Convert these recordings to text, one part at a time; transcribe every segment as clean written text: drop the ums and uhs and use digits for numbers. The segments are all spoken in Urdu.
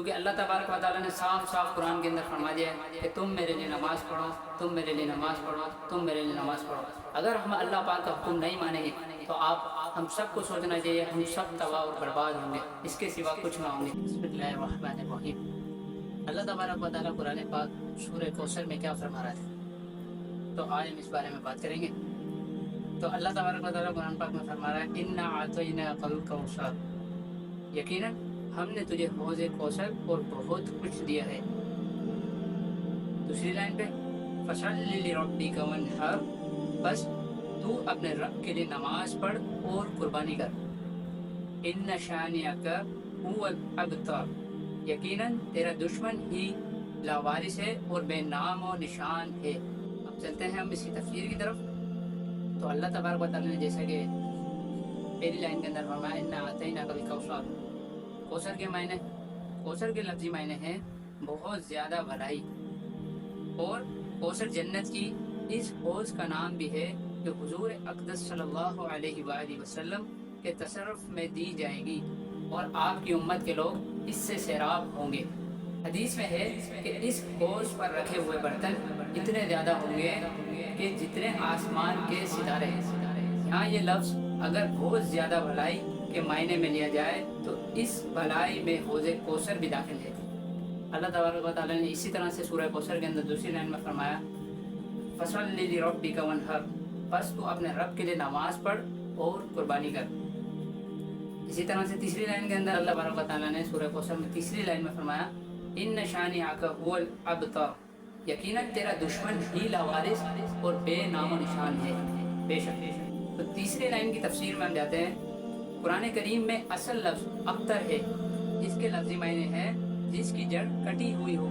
کیونکہ اللہ تبارک و تعالیٰ نے صاف صاف قرآن کے اندر فرما دیا ہے کہ تم میرے لیے نماز پڑھو، تم میرے لیے نماز پڑھو، تم میرے لیے نماز پڑھو۔ اگر ہم اللہ پاک کا حکم نہیں مانیں گے تو ہم سب کو سوچنا چاہیے ہم سب تباہ اور برباد ہوں گے، اس کے سوا کچھ نہ ہوں گے۔ بسم اللہ الرحمن الرحیم۔ اللہ تبارک و تعالیٰ قرآن پاک سورہ کوثر میں کیا فرما رہا ہے، تو آج ہم اس بارے میں بات کریں گے۔ تو اللہ تبارک و تعالیٰ قرآن پاک میں فرما رہا ہے اِنَّا أَعْطَيْنَاكَ الْكَوْثَرَ، یقیناً ہم نے تجھے حوض کوثر اور بہت کچھ دیا ہے۔ دوسری لائن پہ فَصَلِّ لِرَبِّكَ وَانْحَرْ، بس تو اپنے رب کے لیے نماز پڑھ اور قربانی کر۔ إِنَّ شَانِئَكَ هُوَ الْأَبْتَرُ، یقیناً تیرا دشمن ہی لاوارث ہے اور بے نام و نشان ہے۔ اب چلتے ہیں ہم اس کی تفسیر کی طرف۔ تو اللہ تبارک و تعالیٰ نے جیسا کہ پہلی لائن کے اندر فرمایا اِنَّا أَعْطَيْنَاكَ الْكَوْثَرَ، کوثر کے معنی، کوثر کے لفظی معنی ہیں بہت زیادہ بھلائی، اور کوثر جنت کی اس حوض کا نام بھی ہے جو حضور اقدس صلی اللہ علیہ وآلہ وسلم کے تصرف میں دی جائے گی، اور آپ کی امت کے لوگ اس سے سیراب ہوں گے۔ حدیث میں ہے کہ اس حوض پر رکھے ہوئے برتن اتنے زیادہ ہوں گے کہ جتنے آسمان کے ستارے ہیں۔ یہاں یہ لفظ اگر بہت زیادہ بھلائی کے معنی میں لیا جائے تو اس بھلائی میں حوض کوثر بھی داخل ہے۔ اللہ تبارک و تعالیٰ نے اسی طرح سے سورہ کوثر کے اندر دوسری لائن میں فرمایا فَصَلِّ لِرَبِّكَ وَانْحَرْ، بس تو اپنے رب کے لیے نماز پڑھ اور قربانی کر۔ اسی طرح سے تیسری لائن کے اندر اللہ تبارک و تعالیٰ نے سورہ کوثر میں تیسری لائن میں فرمایا إِنَّ شَانِئَكَ هُوَ الْأَبْتَرُ، یقیناً تیرا دشمن ہی لاوارث اور بے نام و نشان ہے، بے شک۔ تو تیسری لائن کی تفسیر میں ہم جاتے ہیں۔ قرآن کریم میں اصل لفظ ابتر ہے، اس کے لفظی معنی ہے جس کی جڑ کٹی ہوئی ہو،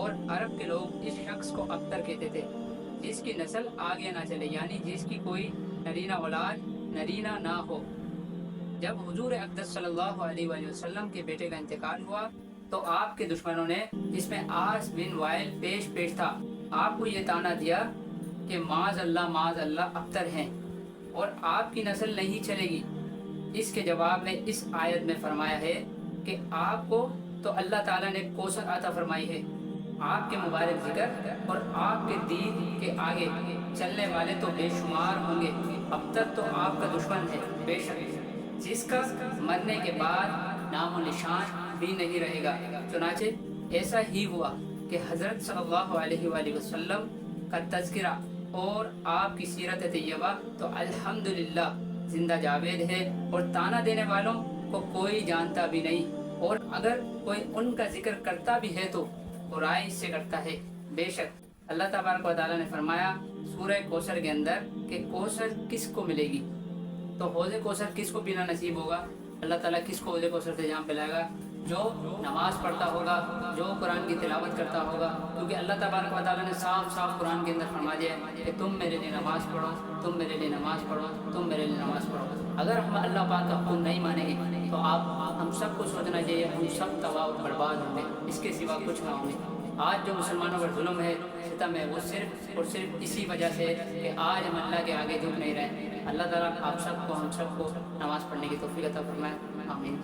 اور عرب کے لوگ اس شخص کو ابتر کہتے تھے جس کی نسل آگے نہ چلے، یعنی جس کی کوئی نرینہ اولاد نرینہ نہ ہو۔ جب حضور اقدس صلی اللہ علیہ وآلہ وسلم کے بیٹے کا انتقال ہوا تو آپ کے دشمنوں نے، جس میں عاص بن وائل پیش تھا، آپ کو یہ طعنہ دیا کہ معاذ اللہ ابتر ہیں اور آپ کی نسل نہیں چلے گی۔ اس کے جواب میں اس آیت میں فرمایا ہے کہ آپ کو تو اللہ تعالیٰ نے کوثر عطا فرمائی ہے، آپ کے مبارک ذکر اور آپ کے دین کے آگے چلنے والے تو بے شمار ہوں گے، ابتر تو آپ کا دشمن ہے، بے شک، جس کا مرنے کے بعد نام و نشان بھی نہیں رہے گا۔ چنانچہ ایسا ہی ہوا کہ حضرت صلی اللہ علیہ وآلہ وسلم کا تذکرہ اور آپ کی سیرت طیبہ تو الحمدللہ زندہ جاوید ہے، اور طعنہ دینے والوں کو کوئی جانتا بھی نہیں، اور اگر کوئی ان کا ذکر کرتا بھی ہے تو برائی سے کرتا ہے، بے شک۔ اللہ تبارک و تعالیٰ نے فرمایا سورہ کوثر کے اندر کہ کوثر کس کو ملے گی، تو حوض کوثر کس کو پینا نصیب ہوگا؟ اللہ تعالیٰ کس کو حوض کوثر سے جام پلائے گا؟ جو نماز پڑھتا ہوگا، جو قرآن کی تلاوت کرتا ہوگا، کیونکہ اللہ تبارک و تعالیٰ نے صاف صاف قرآن کے اندر فرما دیا ہے کہ تم میرے لیے نماز پڑھو، تم میرے لیے نماز پڑھو، تم میرے لیے نماز پڑھو۔ اگر ہم اللہ پاک کا حکم نہیں مانیں گے تو ہم سب کو سوچنا چاہیے ہم سب تباہ و برباد ہوں گے، اس کے سوا کچھ نہ ہوں گے۔ آج جو مسلمانوں پر ظلم ہے، ستم ہے، وہ صرف اور صرف اسی وجہ سے ہے کہ آج ہم اللہ کے آگے جھک نہیں رہے۔ اللہ تعالیٰ آپ سب کو، ہم سب کو نماز پڑھنے کی توفیق عطا فرمائے، آمین۔